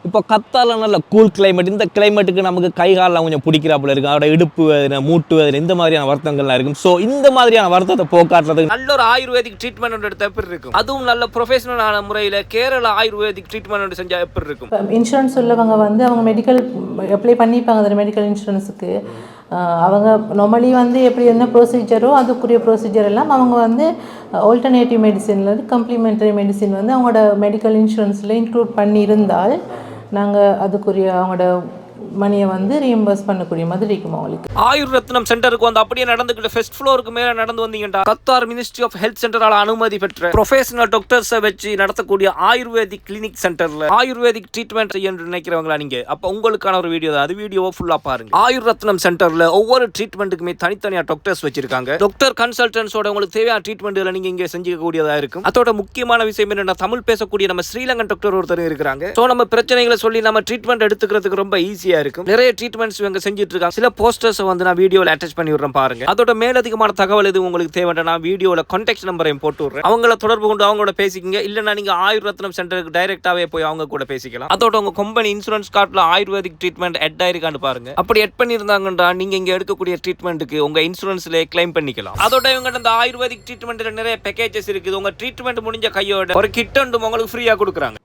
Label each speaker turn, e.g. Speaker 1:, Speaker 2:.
Speaker 1: இப்போ கத்தால நல்ல கூல் கிளைமேட், இந்த கிளைமேட்டுக்கு நமக்கு கை காலெலாம் கொஞ்சம் பிடிக்கிறாப்புல இருக்கும். அதோட இடுப்பு வேதனை, மூட்டு வேதனை, இந்த மாதிரியான வருத்தங்கள்லாம் இருக்கும். ஸோ இந்த மாதிரியான வருத்தத்தை போக்காட்டுறதுக்கு நல்ல ஒரு ஆயுர்வேதிக் ட்ரீட்மெண்ட் எடுத்த எப்படி இருக்கும், அதுவும் நல்ல ப்ரொஃபஷனலான முறையில் கேரளா ஆயுர்வேதிக் ட்ரீட்மெண்ட் செஞ்சால் எப்படி இருக்கும்.
Speaker 2: இன்சூரன்ஸ் உள்ளவங்க வந்து அவங்க மெடிக்கல் அப்ளை பண்ணிப்பாங்க அந்த மெடிக்கல் இன்சூரன்ஸுக்கு. அவங்க நார்மலி வந்து எப்படி என்ன ப்ரொசீஜரோ அதுக்குரிய ப்ரொசீஜர் எல்லாம் அவங்க வந்து ஆல்டர்னேட்டிவ் மெடிசினில் கம்ப்ளிமெண்டரி மெடிசின் வந்து அவங்களோட மெடிக்கல் இன்சூரன்ஸில் இன்க்ளூட் பண்ணியிருந்தால் நாங்கள் அதுக்குரிய அவங்களோட மணியை வந்து ரீஎம்பர்ஸ் பண்ணக்கூடிய மாதிரி இருக்கும். அவங்களுக்கு
Speaker 1: ஆயுர் ரத்னம் சென்டருக்கு வந்து அப்படியே நடந்துக்கிட்டு ஃபர்ஸ்ட் ஃப்ளோருக்கு மேலே நடந்து வந்தீங்கன்னா கத்தார் மினிஸ்ட்ரி ஆஃப் ஹெல்த் சென்டரால் அனுமதி பெற்ற ப்ரொஃபஷனல் டாக்டர்ஸை வச்சு நடத்தக்கூடிய ஆயுர்வேதிக் கிளினிக் சென்டர்ல ஆயுர்வேதிக் ட்ரீட்மெண்ட் செய்ய நினைக்கிறவங்களா நீங்க, அப்போ உங்களுக்கான ஒரு வீடியோ தான். அது வீடியோவை ஃபுல்லா பாருங்க. ஆயுர் ரத்னம் சென்டர்ல ஒவ்வொரு ட்ரீட்மெண்ட்டுக்குமே தனித்தனியா டாக்டர்ஸ் வச்சிருக்காங்க. டாக்டர் கன்சல்டன்ஸோட உங்களுக்கு தேவையான ட்ரீட்மெண்ட்ல நீங்க இங்க செஞ்சுக்கக்கூடியதா இருக்கும். அதோட முக்கியமான விஷயம் என்னன்னா, தமிழ் பேசக்கூடிய நம்ம ஸ்ரீலங்கன் டாக்டர் ஒருத்தர் இருக்காங்க. ஸோ நம்ம பிரச்சனைகளை சொல்லி நம்ம ட்ரீட்மெண்ட் எடுத்துக்கிறதுக்கு ரொம்ப ஈஸியா இருக்கும். நிறைய ட்ரீட்மெண்ட்ஸ் இவங்க செஞ்சுட்டு இருக்காங்க. சில போஸ்டர்ஸ் வந்து நான் வீடியோவில் அட்டாச் பண்ணி விடுறேன் பாருங்க. அதோட மேலதிகமான தகவல் எது உங்களுக்கு தேவைன்னா நான் வீடியோவில் கான்டாக்ட் நம்பரையும் போட்டு விடுறேன். அவங்கள தொடர்பு கொண்டு அவங்களோட பேசிக்கிங்க. இல்லைன்னா நீங்க ஆயுர் ரத்னம் சென்டருக்கு டைரக்டாவே போய் அவங்க கூட பேசிக்கலாம். அதோட உங்க கம்பெனி இன்சூரன்ஸ் கார்டுல ஆயுர்வேதிக் ட்ரீட்மெண்ட் எட் ஆயிருக்கான்னு பாருங்க. அப்படி எட் பண்ணியிருந்தாங்கன்னா நீங்க இங்க எடுக்கக்கூடிய ட்ரீட்மெண்ட்டுக்கு உங்க இன்சூரன்ஸ்ல கிளைம் பண்ணிக்கலாம். அதோட இவங்க அந்த ஆயுர்வேதிக் ட்ரீட்மெண்ட்ல நிறைய பேக்கேஜஸ் இருக்குது. உங்க ட்ரீட்மெண்ட் முடிஞ்ச கையோட ஒரு கிட் உங்களுக்கு ஃப்ரீயா கொடுக்குறாங்க.